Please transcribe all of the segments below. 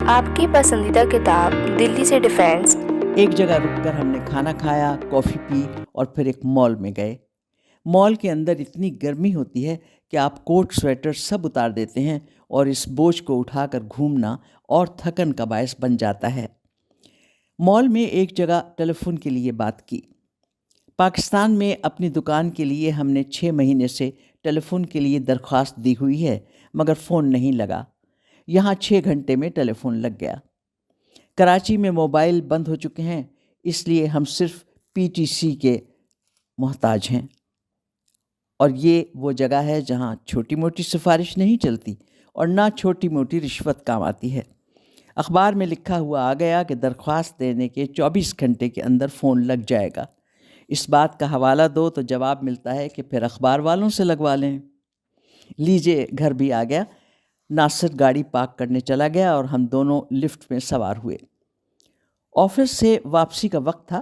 آپ کی پسندیدہ کتاب دلی سے ڈیفینس۔ ایک جگہ رک کر ہم نے کھانا کھایا، کافی پی اور پھر ایک مال میں گئے۔ مال کے اندر اتنی گرمی ہوتی ہے کہ آپ کوٹ سویٹر سب اتار دیتے ہیں اور اس بوجھ کو اٹھا کر گھومنا اور تھکن کا باعث بن جاتا ہے۔ مال میں ایک جگہ ٹیلی فون کے لیے بات کی۔ پاکستان میں اپنی دکان کے لیے ہم نے 6 مہینے سے ٹیلی فون کے لیے درخواست دی ہوئی ہے، مگر فون نہیں لگا۔ یہاں 6 گھنٹے میں ٹیلی فون لگ گیا۔ کراچی میں موبائل بند ہو چکے ہیں، اس لیے ہم صرف PTC کے محتاج ہیں، اور یہ وہ جگہ ہے جہاں چھوٹی موٹی سفارش نہیں چلتی اور نہ چھوٹی موٹی رشوت کام آتی ہے۔ اخبار میں لکھا ہوا آ گیا کہ درخواست دینے کے 24 گھنٹے کے اندر فون لگ جائے گا۔ اس بات کا حوالہ دو تو جواب ملتا ہے کہ پھر اخبار والوں سے لگوا لیں۔ لیجئے، گھر بھی آ گیا۔ ناصر گاڑی پارک کرنے چلا گیا اور ہم دونوں لفٹ میں سوار ہوئے۔ آفس سے واپسی کا وقت تھا۔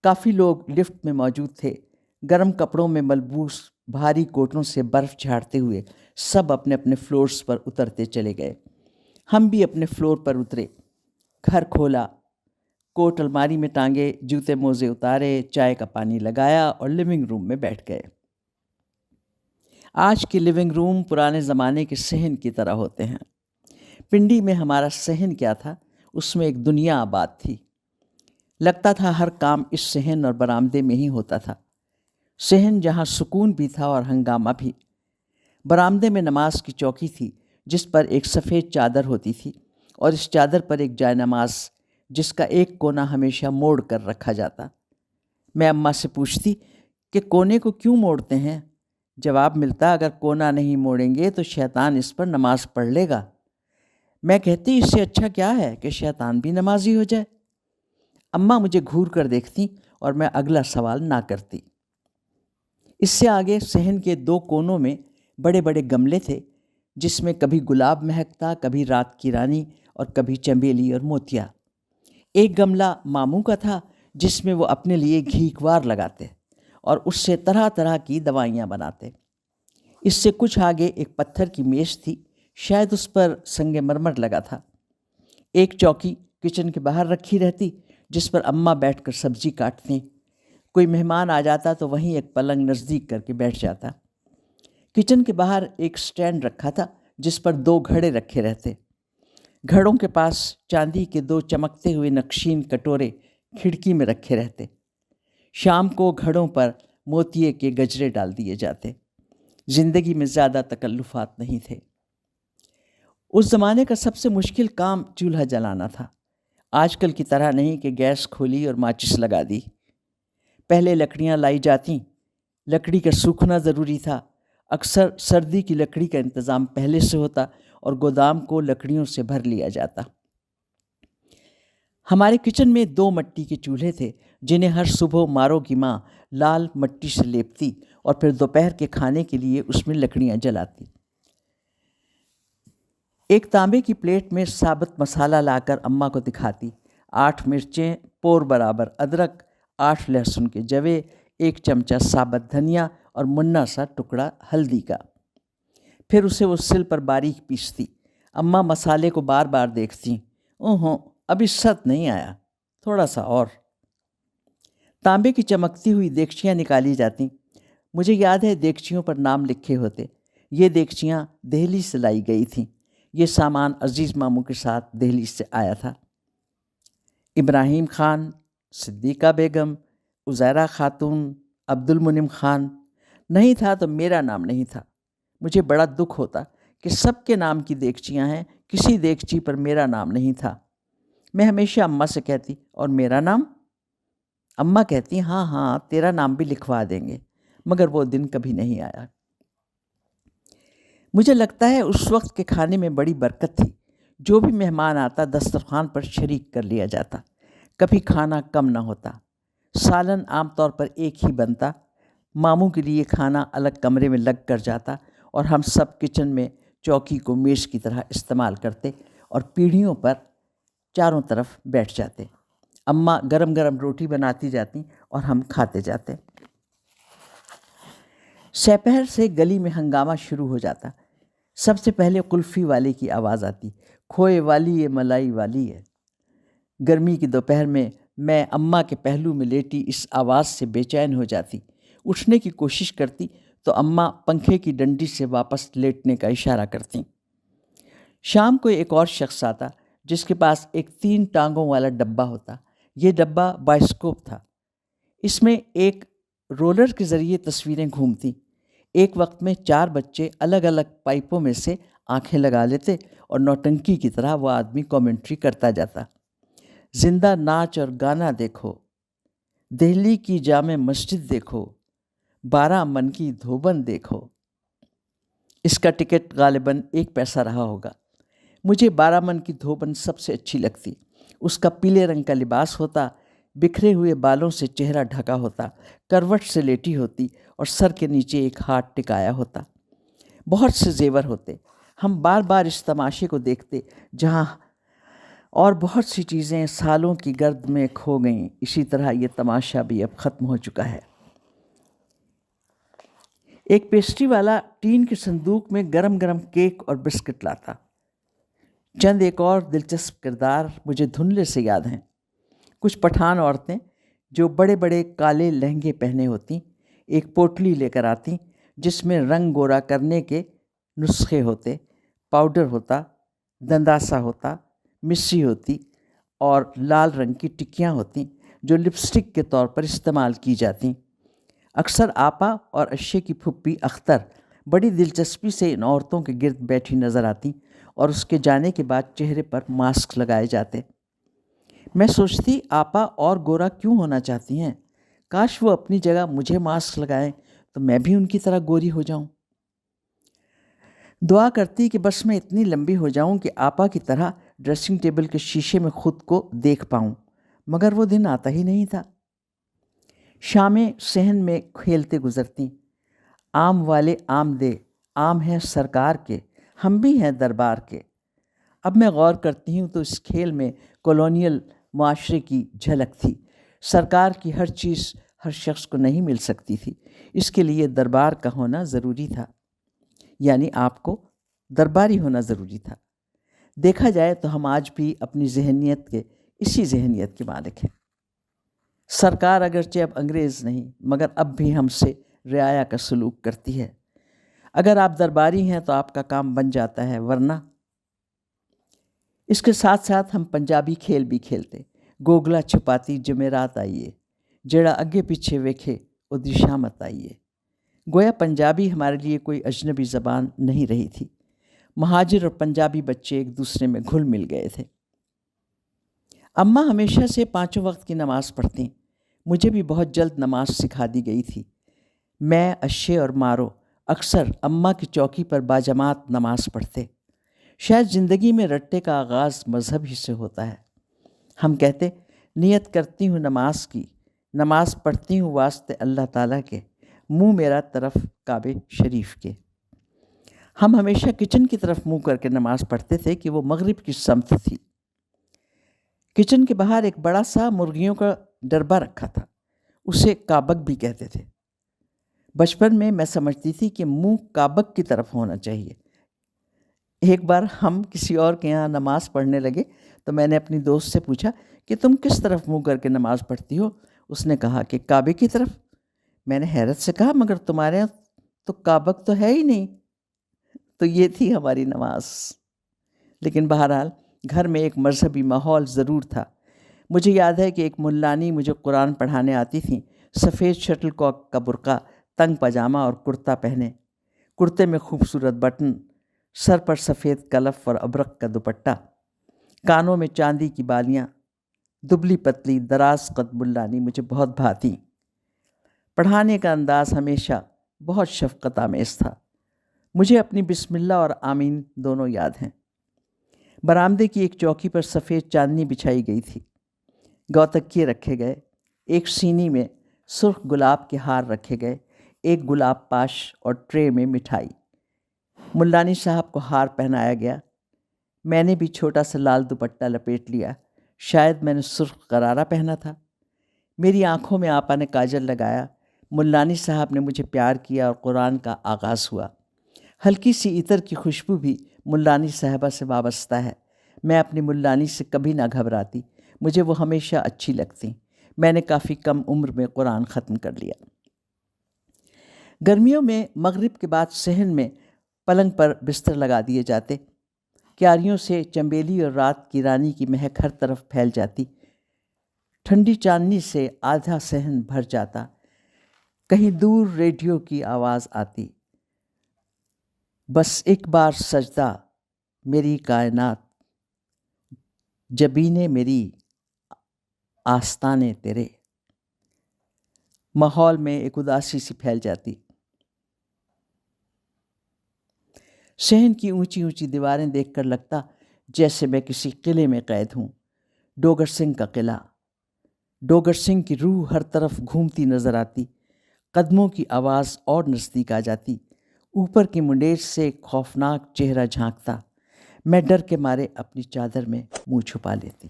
کافی لوگ لفٹ میں موجود تھے۔ گرم کپڑوں میں ملبوس بھاری کوٹوں سے برف جھاڑتے ہوئے سب اپنے اپنے فلورز پر اترتے چلے گئے۔ ہم بھی اپنے فلور پر اترے۔ گھر کھولا، کوٹ الماری میں ٹانگے، جوتے موزے اتارے، چائے کا پانی لگایا اور لیونگ روم میں بیٹھ گئے۔ آج کے لیونگ روم پرانے زمانے کے صحن کی طرح ہوتے ہیں۔ پنڈی میں ہمارا صحن کیا تھا، اس میں ایک دنیا آباد تھی۔ لگتا تھا ہر کام اس صحن اور برآمدے میں ہی ہوتا تھا۔ صحن جہاں سکون بھی تھا اور ہنگامہ بھی۔ برآمدے میں نماز کی چوکی تھی جس پر ایک سفید چادر ہوتی تھی، اور اس چادر پر ایک جائے نماز جس کا ایک کونا ہمیشہ موڑ کر رکھا جاتا۔ میں اماں سے پوچھتی کہ کونے کو کیوں موڑتے ہیں؟ جواب ملتا، اگر کونا نہیں موڑیں گے تو شیطان اس پر نماز پڑھ لے گا۔ میں کہتی، اس سے اچھا کیا ہے کہ شیطان بھی نمازی ہو جائے۔ اماں مجھے گھور کر دیکھتی اور میں اگلا سوال نہ کرتی۔ اس سے آگے صحن کے 2 کونوں میں بڑے بڑے گملے تھے، جس میں کبھی گلاب مہکتا، کبھی رات کی رانی اور کبھی چنبیلی اور موتیا۔ ایک گملہ ماموں کا تھا جس میں وہ اپنے لیے گھیکوار لگاتے اور اس سے طرح طرح کی دوائیاں بناتے۔ اس سے کچھ آگے ایک پتھر کی میز تھی، شاید اس پر سنگ مرمر لگا تھا۔ ایک چوکی کچن کے باہر رکھی رہتی جس پر اماں بیٹھ کر سبزی کاٹتی۔ کوئی مہمان آ جاتا تو وہیں ایک پلنگ نزدیک کر کے بیٹھ جاتا۔ کچن کے باہر ایک سٹینڈ رکھا تھا جس پر 2 گھڑے رکھے رہتے۔ گھڑوں کے پاس چاندی کے 2 چمکتے ہوئے نقشین کٹورے کھڑکی میں رکھے رہتے۔ شام کو گھڑوں پر موتیے کے گجرے ڈال دیے جاتے۔ زندگی میں زیادہ تکلفات نہیں تھے۔ اس زمانے کا سب سے مشکل کام چولہا جلانا تھا۔ آج کل کی طرح نہیں کہ گیس کھولی اور ماچس لگا دی۔ پہلے لکڑیاں لائی جاتیں، لکڑی کا سوکھنا ضروری تھا۔ اکثر سردی کی لکڑی کا انتظام پہلے سے ہوتا اور گودام کو لکڑیوں سے بھر لیا جاتا۔ ہمارے کچن میں 2 مٹی کے چولہے تھے جنہیں ہر صبح مارو کی ماں لال مٹی سے لیپتی اور پھر دوپہر کے کھانے کے لیے اس میں لکڑیاں جلاتی۔ ایک تانبے کی پلیٹ میں ثابت مسالہ لا کر اماں کو دکھاتی۔ 8 مرچیں، پور برابر ادرک، 8 لہسن کے جوے، 1 چمچہ ثابت دھنیا اور منا سا ٹکڑا ہلدی کا۔ پھر اسے وہ سل پر باریک پیستی۔ اماں مسالے کو بار بار دیکھتی۔ اوہو، ابھی ست نہیں آیا، تھوڑا سا اور۔ تانبے کی چمکتی ہوئی دیگچیاں نکالی جاتیں۔ مجھے یاد ہے دیگچیوں پر نام لکھے ہوتے۔ یہ دیگچیاں دہلی سے لائی گئی تھیں۔ یہ سامان عزیز ماموں کے ساتھ دہلی سے آیا تھا۔ ابراہیم خان، صدیقہ بیگم، عزیرہ خاتون، عبد المنعم خان نہیں تھا تو میرا نام نہیں تھا۔ مجھے بڑا دکھ ہوتا کہ سب کے نام کی دیگچیاں ہیں، کسی دیگچی پر میرا نام نہیں تھا۔ میں ہمیشہ اماں سے کہتی، اور میرا نام؟ اماں کہتی، ہاں ہاں تیرا نام بھی لکھوا دیں گے، مگر وہ دن کبھی نہیں آیا۔ مجھے لگتا ہے اس وقت کے کھانے میں بڑی برکت تھی۔ جو بھی مہمان آتا دسترخوان پر شریک کر لیا جاتا۔ کبھی کھانا کم نہ ہوتا۔ سالن عام طور پر ایک ہی بنتا۔ ماموں کے لیے کھانا الگ کمرے میں لگ کر جاتا اور ہم سب کچن میں چوکی کو میز کی طرح استعمال کرتے اور پیڑھیوں پر چاروں طرف بیٹھ جاتے۔ اماں گرم گرم روٹی بناتی جاتی اور ہم کھاتے جاتے۔ سپہر سے گلی میں ہنگامہ شروع ہو جاتا۔ سب سے پہلے قلفی والے کی آواز آتی، کھوئے والی یہ ملائی والی ہے۔ گرمی کی دوپہر میں اماں کے پہلو میں لیٹی اس آواز سے بے چین ہو جاتی، اٹھنے کی کوشش کرتی تو اماں پنکھے کی ڈنڈی سے واپس لیٹنے کا اشارہ کرتیں۔ شام کو ایک اور شخص آتا جس کے پاس ایک 3 ٹانگوں والا ڈبہ ہوتا۔ یہ ڈبہ بائسکوپ تھا۔ اس میں ایک رولر کے ذریعے تصویریں گھومتی۔ ایک وقت میں 4 بچے الگ الگ پائپوں میں سے آنکھیں لگا لیتے اور نوٹنکی کی طرح وہ آدمی کامنٹری کرتا جاتا۔ زندہ ناچ اور گانا دیکھو، دہلی کی جامع مسجد دیکھو، 12 من کی دھوبن دیکھو۔ اس کا ٹکٹ غالباً 1 پیسہ رہا ہوگا۔ مجھے 12 من کی دھوبن سب سے اچھی لگتی۔ اس کا پیلے رنگ کا لباس ہوتا، بکھرے ہوئے بالوں سے چہرہ ڈھکا ہوتا، کروٹ سے لیٹی ہوتی اور سر کے نیچے ایک ہاتھ ٹکایا ہوتا۔ بہت سے زیور ہوتے۔ ہم بار بار اس تماشے کو دیکھتے جہاں اور بہت سی چیزیں سالوں کی گرد میں کھو گئیں۔ اسی طرح یہ تماشا بھی اب ختم ہو چکا ہے۔ ایک پیسٹری والا ٹین کے صندوق میں گرم گرم کیک اور بسکٹ لاتا۔ چند ایک اور دلچسپ کردار مجھے دھندلے سے یاد ہیں۔ کچھ پٹھان عورتیں جو بڑے بڑے کالے لہنگے پہنے ہوتیں ایک پوٹلی لے کر آتیں جس میں رنگ گورا کرنے کے نسخے ہوتے، پاؤڈر ہوتا، دنداسا ہوتا، مسی ہوتی اور لال رنگ کی ٹکیاں ہوتیں جو لپسٹک کے طور پر استعمال کی جاتیں۔ اکثر آپا اور اشے کی پھپھی اختر بڑی دلچسپی سے ان عورتوں کے گرد بیٹھی نظر آتی اور اس کے جانے کے بعد چہرے پر ماسک لگائے جاتے۔ میں سوچتی آپا اور گورا کیوں ہونا چاہتی ہیں؟ کاش وہ اپنی جگہ مجھے ماسک لگائیں تو میں بھی ان کی طرح گوری ہو جاؤں۔ دعا کرتی کہ بس میں اتنی لمبی ہو جاؤں کہ آپا کی طرح ڈریسنگ ٹیبل کے شیشے میں خود کو دیکھ پاؤں، مگر وہ دن آتا ہی نہیں تھا۔ شامیں صحن میں کھیلتے گزرتیں۔ آم والے آم دے، آم ہیں سرکار کے، ہم بھی ہیں دربار کے۔ اب میں غور کرتی ہوں تو اس کھیل میں کالونیل معاشرے کی جھلک تھی۔ سرکار کی ہر چیز ہر شخص کو نہیں مل سکتی تھی، اس کے لیے دربار کا ہونا ضروری تھا، یعنی آپ کو درباری ہونا ضروری تھا۔ دیکھا جائے تو ہم آج بھی اپنی اسی ذہنیت کے مالک ہیں۔ سرکار اگرچہ اب انگریز نہیں مگر اب بھی ہم سے رعایا کا سلوک کرتی ہے۔ اگر آپ درباری ہیں تو آپ کا کام بن جاتا ہے، ورنہ۔ اس کے ساتھ ساتھ ہم پنجابی کھیل بھی کھیلتے۔ گوگلا چھپاتی جمعرات آئیے، جڑا اگے پیچھے ویکھے ادی شامت آئیے۔ گویا پنجابی ہمارے لیے کوئی اجنبی زبان نہیں رہی تھی۔ مہاجر اور پنجابی بچے ایک دوسرے میں گھل مل گئے تھے۔ اماں ہمیشہ سے 5 وقت کی نماز پڑھتیں۔ مجھے بھی بہت جلد نماز سکھا دی گئی تھی۔ میں، اشے اور مارو اکثر اماں کی چوکی پر باجماعت نماز پڑھتے۔ شاید زندگی میں رٹے کا آغاز مذہب ہی سے ہوتا ہے۔ ہم کہتے، نیت کرتی ہوں نماز کی، نماز پڑھتی ہوں واسطے اللہ تعالیٰ کے، منہ میرا طرف کعبے شریف کے۔ ہم ہمیشہ کچن کی طرف منہ کر کے نماز پڑھتے تھے کہ وہ مغرب کی سمت تھی۔ کچن کے باہر ایک بڑا سا مرغیوں کا ڈربہ رکھا تھا، اسے کابک بھی کہتے تھے۔ بچپن میں سمجھتی تھی کہ منہ کابک کی طرف ہونا چاہیے۔ ایک بار ہم کسی اور کے یہاں نماز پڑھنے لگے تو میں نے اپنی دوست سے پوچھا کہ تم کس طرف منہ کر کے نماز پڑھتی ہو؟ اس نے کہا کہ کعبے کی طرف۔ میں نے حیرت سے کہا مگر تمہارے یہاں تو کابک تو ہے ہی نہیں۔ تو یہ تھی ہماری نماز۔ لیکن بہرحال گھر میں ایک مذہبی ماحول ضرور تھا۔ مجھے یاد ہے کہ ایک ملانی مجھے قرآن پڑھانے آتی تھیں، سفید شٹل کاک کا برقع، تنگ پاجامہ اور کرتا پہنے، کرتے میں خوبصورت بٹن، سر پر سفید کلف اور ابرق کا دوپٹہ، کانوں میں چاندی کی بالیاں، دبلی پتلی دراز قد ملانی مجھے بہت بھاتی۔ پڑھانے کا انداز ہمیشہ بہت شفقت آمیز تھا۔ مجھے اپنی بسم اللہ اور آمین دونوں یاد ہیں۔ برآمدے کی ایک چوکی پر سفید چاندنی بچھائی گئی تھی، گوتکیے رکھے گئے، ایک سینی میں سرخ گلاب کے ہار رکھے گئے، ایک گلاب پاش اور ٹرے میں مٹھائی۔ ملانی صاحب کو ہار پہنایا گیا۔ میں نے بھی چھوٹا سا لال دوپٹہ لپیٹ لیا، شاید میں نے سرخ غرارہ پہنا تھا۔ میری آنکھوں میں آپا نے کاجل لگایا، ملانی صاحب نے مجھے پیار کیا اور قرآن کا آغاز ہوا۔ ہلکی سی عطر کی خوشبو بھی ملانی صاحبہ سے وابستہ ہے۔ میں اپنی ملانی سے کبھی نہ گھبراتی، مجھے وہ ہمیشہ اچھی لگتی۔ میں نے کافی کم عمر میں قرآن ختم کر لیا۔ گرمیوں میں مغرب کے بعد صحن میں پلنگ پر بستر لگا دیے جاتے، کیاریوں سے چنبیلی اور رات کی رانی کی مہک ہر طرف پھیل جاتی، ٹھنڈی چاندنی سے آدھا صحن بھر جاتا، کہیں دور ریڈیو کی آواز آتی، بس ایک بار سجدہ میری کائنات، جبینے میری آستانے تیرے۔ ماحول میں ایک اداسی سی پھیل جاتی۔ صحن کی اونچی اونچی دیواریں دیکھ کر لگتا جیسے میں کسی قلعے میں قید ہوں۔ ڈوگر سنگھ کا قلعہ، ڈوگر سنگھ کی روح ہر طرف گھومتی نظر آتی، قدموں کی آواز اور نزدیک آ جاتی، اوپر کی منڈیر سے ایک خوفناک چہرہ جھانکتا، میں ڈر کے مارے اپنی چادر میں منہ چھپا لیتی۔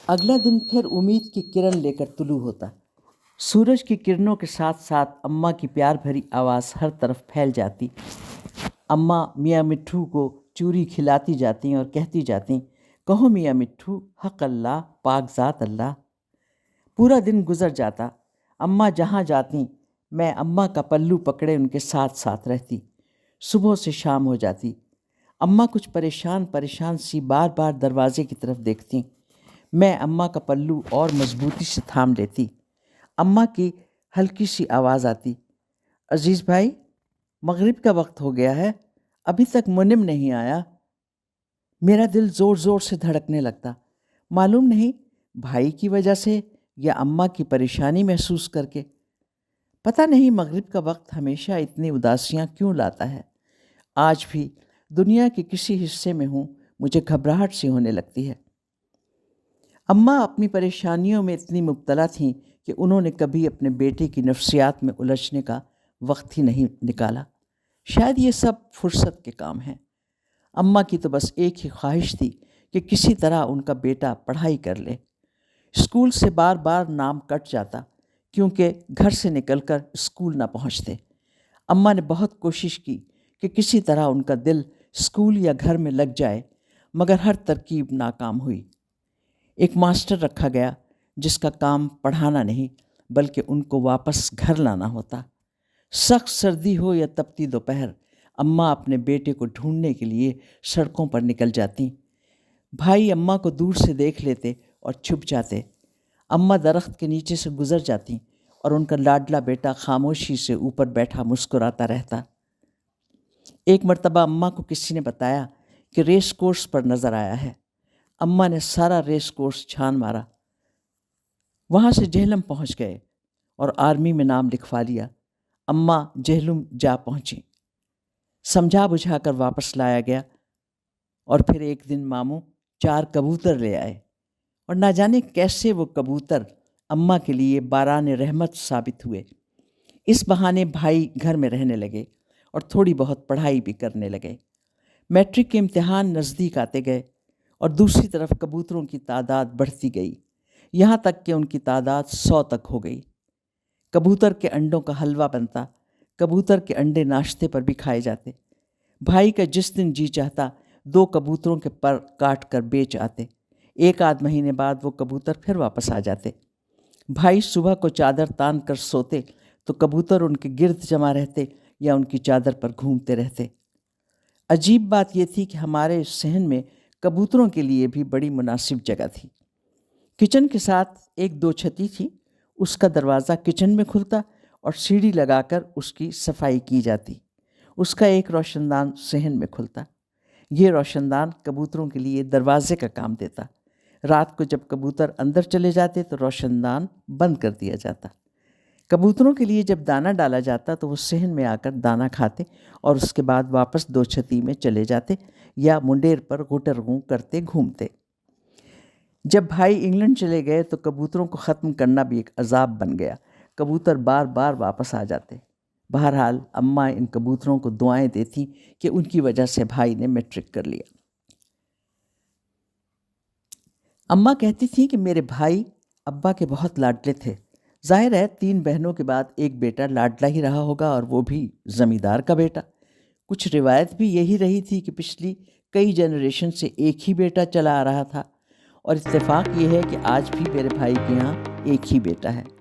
اگلا دن پھر امید کی کرن لے کر طلوع ہوتا، سورج کی کرنوں کے ساتھ ساتھ اماں کی پیار بھری آواز ہر طرف پھیل جاتی۔ اماں میاں مٹھو کو چوری کھلاتی جاتی اور کہتی جاتی، کہو میاں مٹھو، حق اللہ، پاک ذات اللہ۔ پورا دن گزر جاتا، اماں جہاں جاتی میں اماں کا پلو پکڑے ان کے ساتھ ساتھ رہتی۔ صبح سے شام ہو جاتی، اماں کچھ پریشان سی بار بار دروازے کی طرف دیکھتی، میں اماں کا پلو اور مضبوطی سے تھام لیتی۔ اماں کی ہلکی سی آواز آتی، عزیز بھائی، مغرب کا وقت ہو گیا ہے، ابھی تک منم نہیں آیا۔ میرا دل زور زور سے دھڑکنے لگتا، معلوم نہیں بھائی کی وجہ سے یا اماں کی پریشانی محسوس کر کے۔ پتہ نہیں مغرب کا وقت ہمیشہ اتنی اداسیاں کیوں لاتا ہے۔ آج بھی دنیا کے کسی حصے میں ہوں، مجھے گھبراہٹ سی ہونے لگتی ہے۔ اماں اپنی پریشانیوں میں اتنی مبتلا تھیں کہ انہوں نے کبھی اپنے بیٹے کی نفسیات میں الجھنے کا وقت ہی نہیں نکالا۔ شاید یہ سب فرصت کے کام ہیں۔ اماں کی تو بس ایک ہی خواہش تھی کہ کسی طرح ان کا بیٹا پڑھائی کر لے۔ اسکول سے بار بار نام کٹ جاتا کیونکہ گھر سے نکل کر اسکول نہ پہنچتے۔ اماں نے بہت کوشش کی کہ کسی طرح ان کا دل اسکول یا گھر میں لگ جائے، مگر ہر ترکیب ناکام ہوئی۔ ایک ماسٹر رکھا گیا جس کا کام پڑھانا نہیں بلکہ ان کو واپس گھر لانا ہوتا۔ سخت سردی ہو یا تپتی دوپہر، اماں اپنے بیٹے کو ڈھونڈنے کے لیے سڑکوں پر نکل جاتی۔ بھائی اماں کو دور سے دیکھ لیتے اور چھپ جاتے۔ اماں درخت کے نیچے سے گزر جاتی اور ان کا لاڈلا بیٹا خاموشی سے اوپر بیٹھا مسکراتا رہتا۔ ایک مرتبہ اماں کو کسی نے بتایا کہ ریس کورس پر نظر آیا ہے۔ اماں نے سارا ریس کورس چھان مارا، وہاں سے جہلم پہنچ گئے اور آرمی میں نام لکھوا لیا۔ اماں جہلم جا پہنچی، سمجھا بجھا کر واپس لایا گیا، اور پھر ایک دن ماموں 4 کبوتر لے آئے، اور نہ جانے کیسے وہ کبوتر اماں کے لیے باران رحمت ثابت ہوئے۔ اس بہانے بھائی گھر میں رہنے لگے اور تھوڑی بہت پڑھائی بھی کرنے لگے۔ میٹرک کے امتحان نزدیک آتے گئے اور دوسری طرف کبوتروں کی تعداد بڑھتی گئی، یہاں تک کہ ان کی تعداد 100 تک ہو گئی۔ کبوتر کے انڈوں کا حلوہ بنتا، کبوتر کے انڈے ناشتے پر بھی کھائے جاتے۔ بھائی کا جس دن جی چاہتا 2 کبوتروں کے پر کاٹ کر بیچ آتے۔ 1 آدھ مہینے بعد وہ کبوتر پھر واپس آ جاتے۔ بھائی صبح کو چادر تان کر سوتے تو کبوتر ان کے گرد جمع رہتے یا ان کی چادر پر گھومتے رہتے۔ عجیب بات یہ تھی کہ ہمارے اس صحن میں کبوتروں کے لیے بھی بڑی مناسب جگہ تھی۔ کچن کے ساتھ ایک 2 چھتی تھی، اس کا دروازہ کچن میں کھلتا اور سیڑھی لگا کر اس کی صفائی کی جاتی۔ اس کا ایک روشن دان صحن میں کھلتا، یہ روشن دان کبوتروں کے لیے دروازے کا کام دیتا۔ رات کو جب کبوتر اندر چلے جاتے تو روشن دان بند کر دیا جاتا۔ کبوتروں کے لیے جب دانہ ڈالا جاتا تو وہ صحن میں آ کر دانہ کھاتے اور اس کے بعد واپس 2 چھتی میں چلے جاتے یا منڈیر پر غٹرغوں کرتے گھومتے۔ جب بھائی انگلینڈ چلے گئے تو کبوتروں کو ختم کرنا بھی ایک عذاب بن گیا، کبوتر بار بار واپس آ جاتے۔ بہرحال اماں ان کبوتروں کو دعائیں دیتی کہ ان کی وجہ سے بھائی نے میٹرک کر لیا۔ اماں کہتی تھیں کہ میرے بھائی ابا کے بہت لاڈلے تھے، ظاہر ہے 3 بہنوں کے بعد ایک بیٹا لاڈلا ہی رہا ہوگا، اور وہ بھی زمیندار کا بیٹا۔ کچھ روایت بھی یہی رہی تھی کہ پچھلی کئی جنریشن سے ایک ہی بیٹا چلا آ رہا تھا، اور اتفاق یہ ہے کہ آج بھی میرے بھائی کے یہاں ایک ہی بیٹا ہے۔